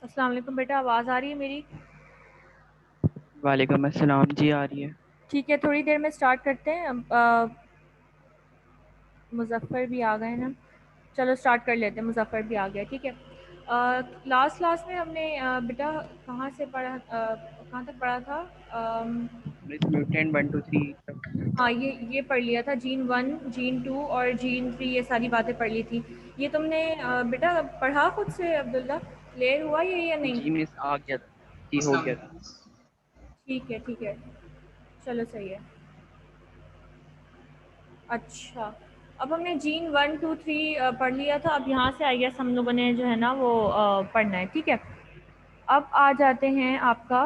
अस्सलाम वालेकुम बेटा, आवाज़ आ रही है मेरी? वालेकुम अस्सलाम जी, आ रही है। ठीक है, थोड़ी देर में स्टार्ट करते हैं। मुज़फ़्फ़र भी आ गए ना। चलो स्टार्ट कर लेते हैं, मुज़फ़्फ़र भी आ गया। ठीक है। लास्ट क्लास में हमने बेटा कहाँ से पढ़ा, कहाँ तक पढ़ा था? मिस म्यूटेंट 1 2 3 तक। हाँ, ये पढ़ लिया था, जीन वन, जीन टू और जीन थ्री, ये सारी बातें पढ़ ली थी। ये तुमने बेटा पढ़ा खुद से? अब्दुल्ला, क्लियर हुआ ये या नहीं? जी मिस, आ गया था। जी, हो गया था। ठीक है, ठीक है, चलो सही है। अच्छा, अब हमने जीन वन टू थ्री पढ़ लिया था। अब यहाँ से आई गेस हम लोगों ने जो है ना वो पढ़ना है। ठीक है। अब आ जाते हैं आपका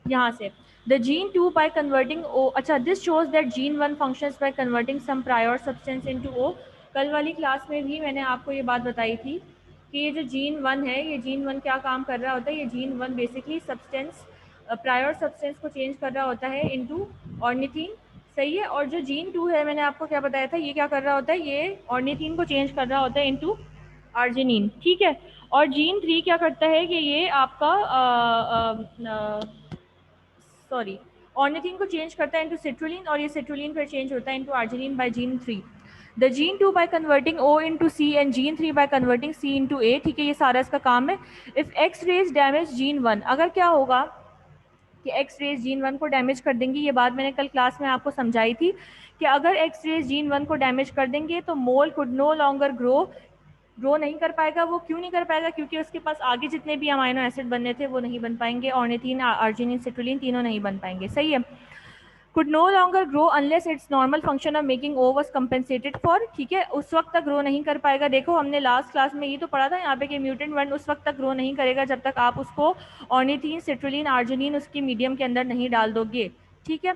यहाँ से the gene two by converting O. अच्छा, this shows that gene one functions by converting some prior substance into O. कल वाली क्लास में भी मैंने आपको ये बात बताई थी कि ये जो जीन वन है, ये जीन वन क्या काम कर रहा होता है। ये gene one basically substance, prior substance को चेंज कर रहा होता है इनटू ऑर्निथीन। सही है। और जो जीन टू है, मैंने आपको क्या बताया था, ये क्या कर रहा होता है, ये ऑर्निथीन को चेंज कर रहा होता है इनटू आर्जिनिन। ठीक है। और जीन थ्री क्या करता है कि ये आपका सॉरी, ऑर्निथीन को चेंज करता है इनटू सिट्रुलिन, और ये सिट्रुलिन फिर चेंज होता है into arginine by gene three. The gene two by converting O into C and gene three by converting C into A. ठीक है, ये सारा इसका काम है। If X rays damage gene one, अगर क्या होगा कि एक्स रेज जीन वन को डैमेज कर देंगी, ये बात मैंने कल क्लास में आपको समझाई थी कि अगर एक्स रेज जीन वन को डैमेज कर देंगे तो मोल कुड नो लॉन्गर ग्रो नहीं कर पाएगा। वो क्यों नहीं कर पाएगा? क्योंकि उसके पास आगे जितने भी अमाइनो एसिड बनने थे वो नहीं बन पाएंगे, ऑर्निथीन, आर्जिनिन, सिट्रुलिन तीनों नहीं बन पाएंगे। सही है। could no longer grow unless its normal function of making O was compensated for। ठीक है, उस वक्त तक ग्रो नहीं कर पाएगा। देखो हमने लास्ट क्लास में ये तो पढ़ा था यहाँ पे कि म्यूटेंट वन उस वक्त तक ग्रो नहीं करेगा जब तक आप उसको ऑर्निथीन, सिट्रुलिन, आर्जिनिन उसकी मीडियम के अंदर नहीं डाल दोगे। ठीक है।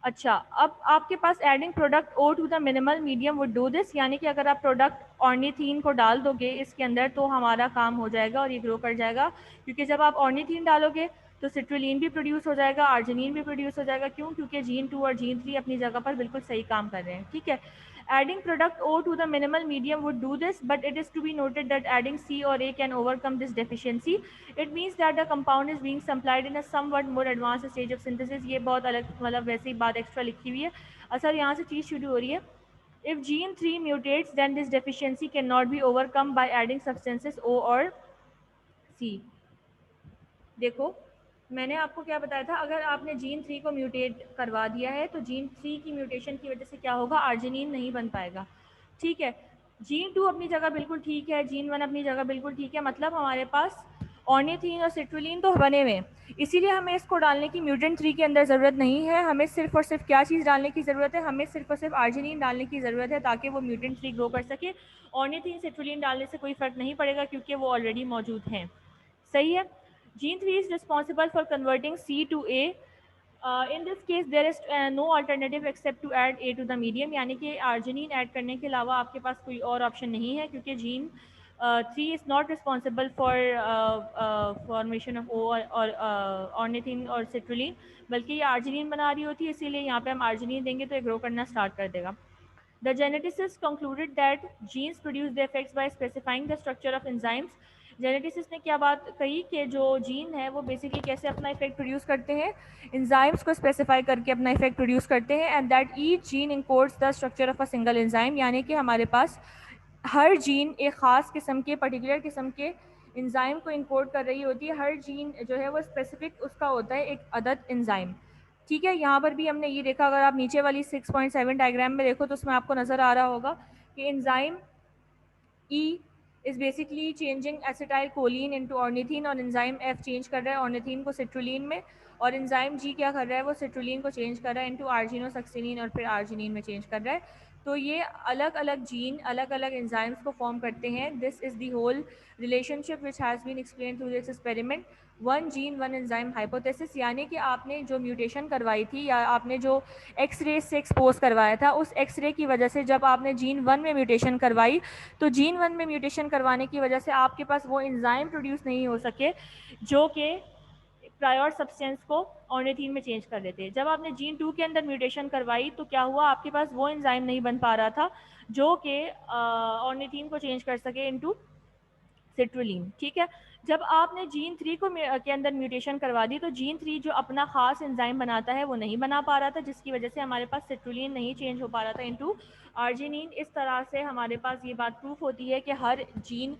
अच्छा, अब आपके पास adding product O to the minimal medium would do this, यानी कि अगर आप प्रोडक्ट ऑर्निथीन को डाल दोगे इसके अंदर तो हमारा काम हो जाएगा और ये ग्रो कर जाएगा। क्योंकि जब आप ऑर्निथीन डालोगे तो सिट्रुलिन भी प्रोड्यूस हो जाएगा, आर्जिनिन भी प्रोड्यूस हो जाएगा। क्यों? क्योंकि जीन टू और जीन थ्री अपनी जगह पर बिल्कुल सही काम कर रहे हैं। ठीक है। Adding product O to the minimal medium would do this, but it is to be noted that adding C or A can overcome this deficiency. It means that the compound is being supplied in a somewhat more advanced stage of synthesis। ये बहुत अलग मतलब वैसे ही बात extra लिखी हुई है। असल यहाँ से चीज़ शुरू हो रही है। If gene 3 mutates, then this deficiency cannot be overcome by adding substances O or C। देखो, मैंने आपको क्या बताया था, अगर आपने जीन थ्री को म्यूटेट करवा दिया है तो जीन थ्री की म्यूटेशन की वजह से क्या होगा, आर्जिनिन नहीं बन पाएगा। ठीक है। जीन टू अपनी जगह बिल्कुल ठीक है, जीन वन अपनी जगह बिल्कुल ठीक है, मतलब हमारे पास ऑर्निथीन और सिट्रुलिन तो बने हुए हैं। इसीलिए हमें इसको डालने की म्यूटेंट थ्री के अंदर ज़रूरत नहीं है। हमें सिर्फ और सिर्फ क्या चीज़ डालने की ज़रूरत है, हमें सिर्फ और सिर्फ आर्जिनिन डालने की ज़रूरत है ताकि वो म्यूटेंट थ्री ग्रो कर सके। ऑर्निथीन, सिट्रुलिन डालने से कोई फ़र्क नहीं पड़ेगा क्योंकि वो ऑलरेडी मौजूद हैं। सही है। Gene 3 is responsible for converting C to A। In this case there is no alternative except to add A to the medium, यानी कि arginine ऐड करने के अलावा आपके पास कोई और ऑप्शन नहीं है क्योंकि gene three is not responsible for formation of O और ऑर्निथिन और सिट्रुलिन, बल्कि ये आर्जिनिन बना रही होती है, इसीलिए यहाँ पे हम आर्जिनिन देंगे तो ये ग्रो करना स्टार्ट कर देगा। The geneticists concluded that genes produce the effects by specifying the structure of enzymes। जेनेटिसिस ने क्या बात कही कि जो जीन है वो बेसिकली कैसे अपना इफेक्ट प्रोड्यूस करते हैं, एंजाइम्स को स्पेसिफाई करके अपना इफेक्ट प्रोड्यूस करते हैं। And that each gene encodes the structure of a single enzyme, यानी कि हमारे पास हर जीन एक ख़ास किस्म के, पर्टिकुलर किस्म के एंजाइम को इंकोड कर रही होती है। हर जीन जो है वो स्पेसिफिक उसका होता है एक अदद एंजाइम। ठीक है। यहाँ पर भी हमने ये देखा, अगर आप नीचे वाली 6.7 डायग्राम में देखो तो उसमें आपको नज़र आ रहा होगा कि enzyme E is basically changing acetyl choline into ornithine, और एंजाइम F चेंज कर रहा है ऑर्निथीन को सिट्रुलिन में, और एंजाइम G क्या कर रहा है, वो सिट्रुलिन को चेंज कर रहा है इनटू आर्जिनोसक्सिनिन और फिर आर्जिनिन में चेंज कर रहा है। तो ये अलग अलग जीन अलग अलग एंजाइम्स को फॉर्म करते हैं। This is the whole relationship which has been explain through this experiment, one gene one enzyme hypothesis. यानी कि आपने जो म्यूटेशन करवाई थी या आपने जो एक्स रे से एक्सपोज करवाया था, उस एक्स रे की वजह से जब आपने जीन वन में म्यूटेशन करवाई तो जीन वन में म्यूटेशन करवाने की वजह से आपके पास वो एंजाइम प्रोड्यूस नहीं हो सके जो कि प्रायर सब्सटेंस को ऑर्निथीन में चेंज कर देते। जब आपने जीन टू के अंदर म्यूटेशन करवाई तो क्या हुआ, आपके पास वो एंजाइम नहीं बन पा रहा था जो कि ऑर्निथीन को चेंज कर सके इनटू सिट्रुलिन, ठीक है। जब आपने जीन 3 को के अंदर म्यूटेशन करवा दी तो जीन 3 जो अपना खास एंजाइम बनाता है वो नहीं बना पा रहा था, जिसकी वजह से हमारे पास सिट्रुलिन नहीं चेंज हो पा रहा था इनटू आर्जिनिन। इस तरह से हमारे पास ये बात प्रूफ होती है कि हर gene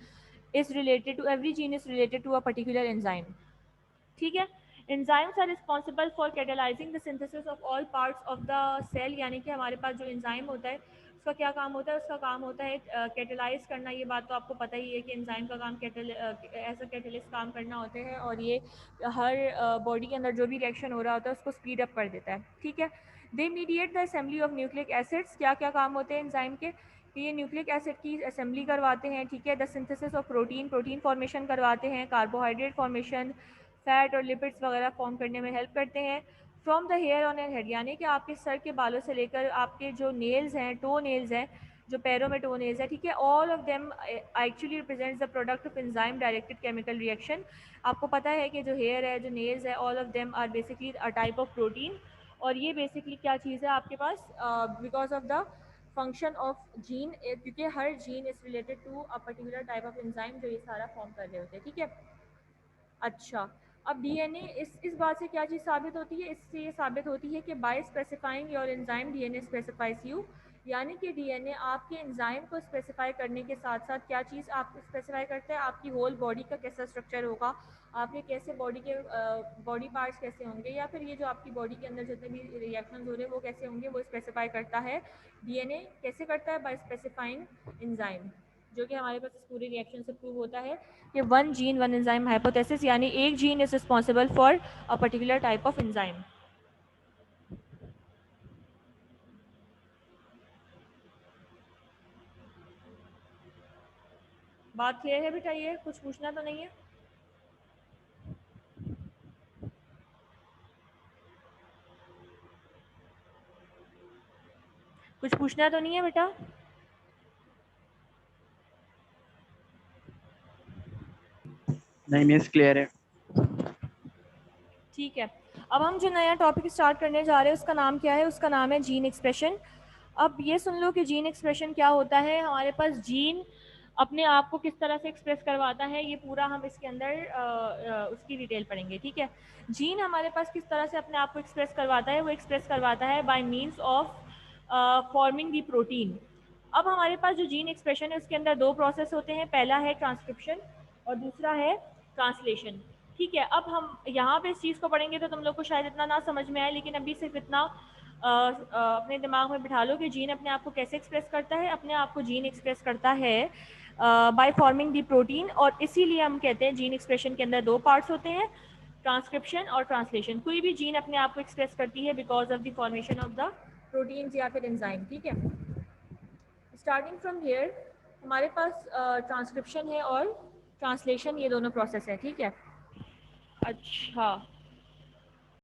is related to every gene is related to a particular enzyme, ठीक है। Enzymes are responsible for catalysing the synthesis of all parts of the cell, यानी कि हमारे पास जो एंजाइम होता है उसका क्या काम होता है, उसका काम होता है कैटेलाइज करना। ये बात तो आपको पता ही है कि एंजाइम का काम एज अ कैटेलिस्ट काम करना होते हैं, और ये हर बॉडी के अंदर जो भी रिएक्शन हो रहा होता है उसको स्पीड अप कर देता है, ठीक है। They mediate the assembly of nucleic acids, क्या क्या काम होते हैं एंजाइम के, कि ये न्यूक्लिक एसिड की असेंबली करवाते हैं, ठीक है। The synthesis of protein, protein formation करवाते हैं, कार्बोहाइड्रेट फॉर्मेशन, फैट और लिपिड्स वगैरह फॉर्म करने में हेल्प करते हैं। From the hair on an head, यानी कि आपके सर के बालों से लेकर आपके जो नेल्स हैं, टो नेल्स हैं, जो पैरों में टो नेल्स हैं, ठीक है, all of them actually represents the product of enzyme directed chemical reaction. आपको पता है कि जो हेयर है, जो नेल्स है, all of them are basically a type of protein, और ये बेसिकली क्या चीज़ है आपके पास, because of the function of gene, क्योंकि हर gene is related to a particular type of enzyme जो ये सारा फॉर्म कर रहे होते हैं, ठीक है। अच्छा, अब डीएनए इस बात से क्या चीज़ साबित होती है, इससे ये साबित होती है कि by specifying your enzyme DNA specifies you, यानी कि डीएनए आपके एंजाइम को स्पेसिफाई करने के साथ साथ क्या चीज़ आप स्पेसिफाई करते हैं, आपकी होल बॉडी का कैसा स्ट्रक्चर होगा, आपके कैसे बॉडी के बॉडी पार्ट्स कैसे होंगे, या फिर ये जो आपकी बॉडी के अंदर जितने भी रिएक्शन हो रहे हैं वो कैसे होंगे, वो स्पेसिफाई करता है डीएनए। कैसे करता है, बाय स्पेसिफाइंग एंजाइम, जो कि हमारे पास इस पूरे रिएक्शन से प्रूव होता है कि one gene one enzyme hypothesis, यानी एक gene is responsible for a particular type of enzyme. बात क्लियर है बेटा, ये कुछ पूछना तो नहीं है? कुछ पूछना तो नहीं है बेटा? नहीं मिस, क्लियर है। ठीक है, अब हम जो नया टॉपिक स्टार्ट करने जा रहे हैं उसका नाम क्या है, उसका नाम है जीन एक्सप्रेशन। अब ये सुन लो कि जीन एक्सप्रेशन क्या होता है। हमारे पास जीन अपने आप को किस तरह से एक्सप्रेस करवाता है, ये पूरा हम इसके अंदर उसकी डिटेल पढ़ेंगे, ठीक है। जीन हमारे पास किस तरह से अपने आप को एक्सप्रेस करवाता है, वो एक्सप्रेस करवाता है bye means of forming the protein. अब हमारे पास जो जीन एक्सप्रेशन है उसके अंदर दो प्रोसेस होते हैं, पहला है ट्रांसक्रिप्शन और दूसरा है ट्रांसलेशन, ठीक है। अब हम यहाँ पे इस चीज़ को पढ़ेंगे तो तुम लोग को शायद इतना ना समझ में आए, लेकिन अभी सिर्फ इतना अपने दिमाग में बिठा लो कि जीन अपने आप को कैसे एक्सप्रेस करता है। अपने आप को जीन एक्सप्रेस करता है बाय फॉर्मिंग दी प्रोटीन, और इसीलिए हम कहते हैं जीन एक्सप्रेशन के अंदर दो पार्ट्स होते हैं, ट्रांसक्रिप्शन और ट्रांसलेशन। कोई भी जीन अपने आप को एक्सप्रेस करती है because of the formation of the proteins या फिर एंजाइम, ठीक है। स्टार्टिंग फ्रॉम हेयर हमारे पास ट्रांसक्रिप्शन है और ट्रांसलेशन, ये दोनों प्रोसेस है, ठीक है। अच्छा,